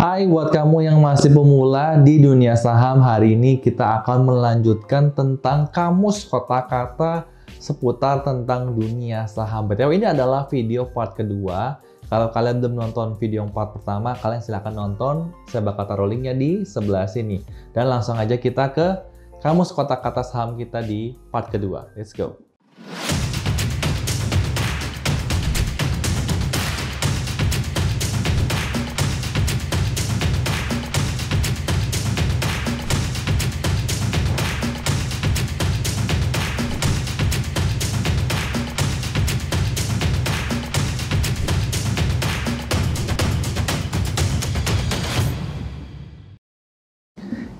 Hai buat kamu yang masih pemula di dunia saham, hari ini kita akan melanjutkan tentang kamus kata-kata seputar tentang dunia saham. BTW ini adalah video part kedua. Kalau kalian belum nonton video part pertama, kalian silahkan nonton. Saya bakal taruh linknya di sebelah sini. Dan langsung aja kita ke kamus kata-kata saham kita di part kedua. Let's go!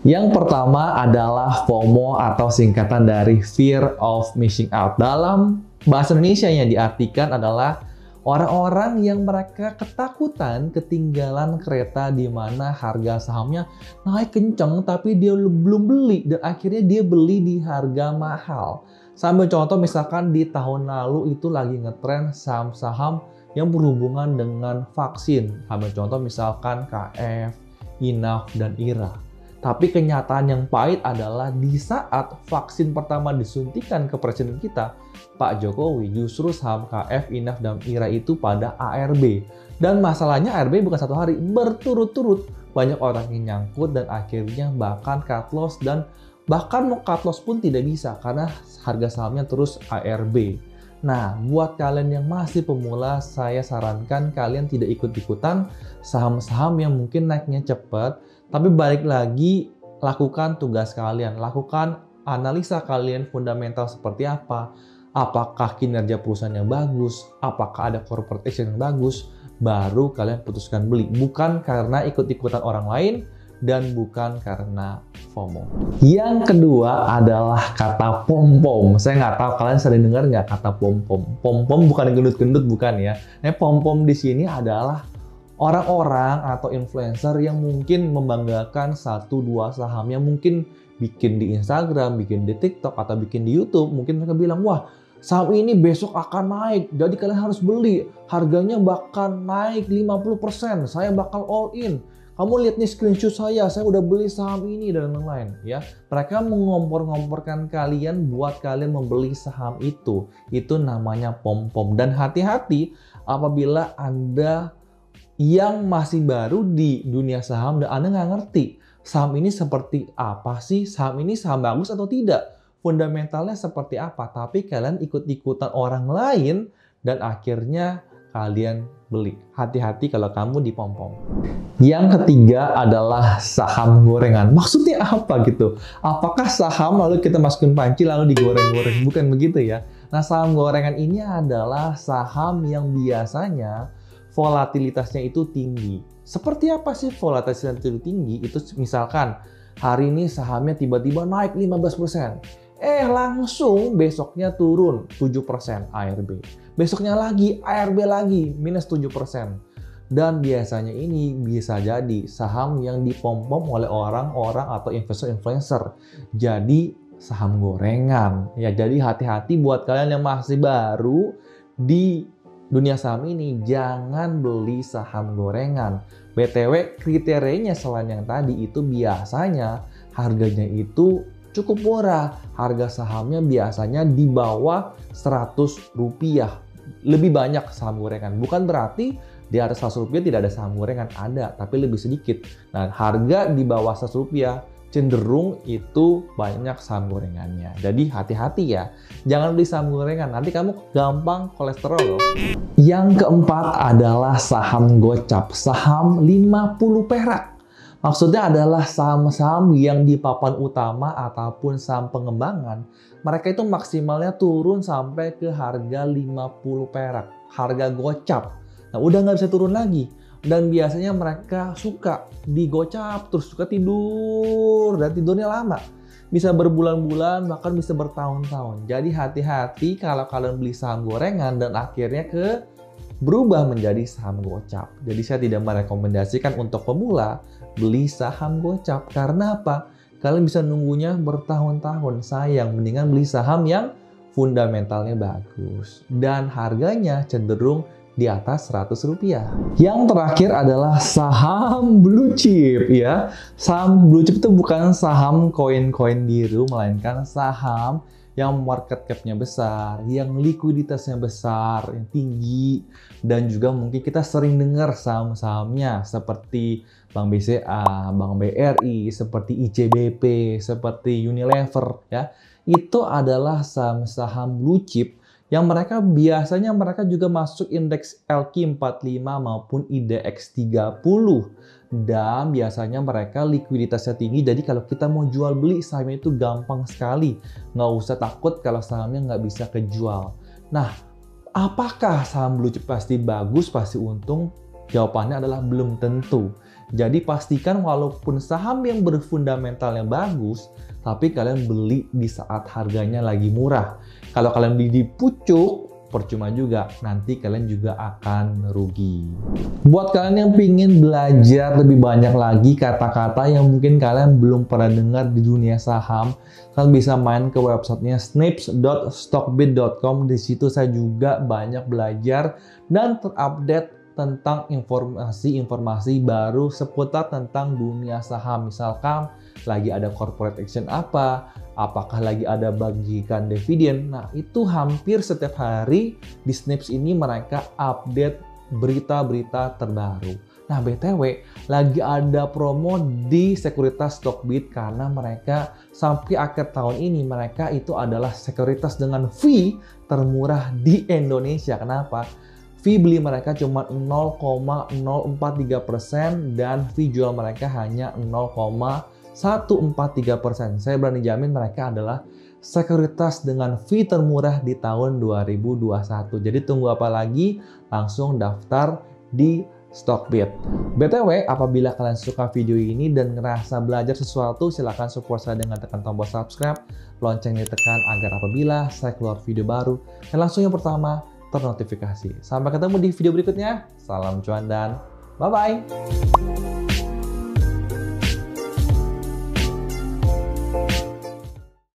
Yang pertama adalah FOMO atau singkatan dari Fear of Missing Out. Dalam bahasa Indonesia yang diartikan adalah orang-orang yang mereka ketakutan ketinggalan kereta di mana harga sahamnya naik kenceng tapi dia belum beli dan akhirnya dia beli di harga mahal. Sambil contoh misalkan di tahun lalu itu lagi ngetren saham-saham yang berhubungan dengan vaksin. Ambil contoh misalkan KF, INAF, dan IRA. Tapi kenyataan yang pahit adalah di saat vaksin pertama disuntikan ke presiden kita, Pak Jokowi, justru saham KF, INAF, dan IRA itu pada ARB. Dan masalahnya ARB bukan satu hari, berturut-turut. Banyak orang yang nyangkut dan akhirnya bahkan cut loss dan bahkan mau cut loss pun tidak bisa karena harga sahamnya terus ARB. Nah, buat kalian yang masih pemula, saya sarankan kalian tidak ikut-ikutan saham-saham yang mungkin naiknya cepat. Tapi balik lagi, lakukan tugas kalian, lakukan analisa kalian fundamental seperti apa. Apakah kinerja perusahaan yang bagus, apakah ada corporate action yang bagus, baru kalian putuskan beli. Bukan karena ikut-ikutan orang lain, dan bukan karena FOMO. Yang kedua adalah kata pom-pom. Saya nggak tahu kalian sering dengar nggak kata pom-pom. Pom-pom bukan gendut-gendut, bukan ya. Nah, pom-pom di sini adalah orang-orang atau influencer yang mungkin membanggakan satu dua saham yang mungkin bikin di Instagram, bikin di TikTok, atau bikin di YouTube. Mungkin mereka bilang, wah saham ini besok akan naik, jadi kalian harus beli. Harganya bakal naik 50%, saya bakal all in. Kamu lihat nih screenshot saya udah beli saham ini dan lain-lain ya. Mereka mengompor-ngomporkan kalian buat kalian membeli saham itu. Itu namanya pom-pom. Dan hati-hati apabila Anda yang masih baru di dunia saham dan Anda nggak ngerti saham ini seperti apa sih, saham ini saham bagus atau tidak, fundamentalnya seperti apa, tapi kalian ikut-ikutan orang lain dan akhirnya kalian beli. Hati-hati kalau kamu dipom-pom. Yang ketiga adalah saham gorengan. Maksudnya apa gitu? Apakah saham lalu kita masukin panci lalu digoreng-goreng? Bukan begitu ya. Nah, saham gorengan ini adalah saham yang biasanya volatilitasnya itu tinggi. Seperti apa sih volatilitasnya itu tinggi? Itu misalkan hari ini sahamnya tiba-tiba naik 15%. Langsung besoknya turun 7% ARB. Besoknya lagi ARB lagi minus 7%. Dan biasanya ini bisa jadi saham yang dipom-pom oleh orang-orang atau investor-influencer. Jadi saham gorengan. Ya, jadi hati-hati buat kalian yang masih baru di dunia saham ini, jangan beli saham gorengan. BTW kriterianya selain yang tadi itu biasanya harganya itu cukup murah. Harga sahamnya biasanya di bawah Rp100. Lebih banyak saham gorengan. Bukan berarti di atas Rp100 tidak ada saham gorengan. Ada, tapi lebih sedikit. Nah, harga di bawah Rp100 cenderung itu banyak saham gorengannya. Jadi hati-hati ya. Jangan beli saham gorengan, nanti kamu gampang kolesterol loh. Yang keempat adalah saham gocap, saham 50 perak. Maksudnya adalah saham-saham yang di papan utama ataupun saham pengembangan, mereka itu maksimalnya turun sampai ke harga 50 perak. Harga gocap. Nah, udah nggak bisa turun lagi. Dan biasanya mereka suka digocap, terus suka tidur, dan tidurnya lama. Bisa berbulan-bulan, bahkan bisa bertahun-tahun. Jadi hati-hati kalau kalian beli saham gorengan dan akhirnya berubah menjadi saham gocap. Jadi saya tidak merekomendasikan untuk pemula beli saham gocap. Karena apa? Kalian bisa nunggunya bertahun-tahun. Sayang, mendingan beli saham yang fundamentalnya bagus. Dan harganya cenderung di atas Rp100. Yang terakhir adalah saham blue chip ya. Saham blue chip itu bukan saham koin-koin biru, melainkan saham yang market cap-nya besar, yang likuiditasnya besar, yang tinggi, dan juga mungkin kita sering dengar saham-sahamnya seperti Bank BCA, Bank BRI, seperti ICBP, seperti Unilever ya. Itu adalah saham-saham blue chip yang biasanya mereka juga masuk indeks LQ45 maupun IDX 30. Dan biasanya mereka likuiditasnya tinggi, jadi kalau kita mau jual beli sahamnya itu gampang sekali. Nggak usah takut kalau sahamnya nggak bisa kejual. Nah, apakah saham blue chip pasti bagus, pasti untung? Jawabannya adalah belum tentu. Jadi pastikan walaupun saham yang berfundamental yang bagus, tapi kalian beli di saat harganya lagi murah. Kalau kalian beli di pucuk, percuma juga, nanti kalian juga akan rugi. Buat kalian yang ingin belajar lebih banyak lagi kata-kata yang mungkin kalian belum pernah dengar di dunia saham, kalian bisa main ke websitenya snips.stockbit.com. Di situ saya juga banyak belajar dan terupdate tentang informasi-informasi baru seputar tentang dunia saham. Misalkan lagi ada corporate action apakah lagi ada bagikan dividen. Nah, itu hampir setiap hari di Snips ini mereka update berita-berita terbaru. Nah, BTW, lagi ada promo di sekuritas Stockbit karena mereka sampai akhir tahun ini mereka itu adalah sekuritas dengan fee termurah di Indonesia. Kenapa? Fee beli mereka cuma 0,043% dan fee jual mereka hanya 0,143%. Saya berani jamin mereka adalah sekuritas dengan fee termurah di tahun 2021. Jadi tunggu apa lagi? Langsung daftar di Stockbit. BTW, apabila kalian suka video ini dan ngerasa belajar sesuatu, silahkan support saya dengan tekan tombol subscribe, lonceng ditekan agar apabila saya keluar video baru, dan langsung yang pertama ternotifikasi. Sampai ketemu di video berikutnya. Salam cuan dan bye-bye.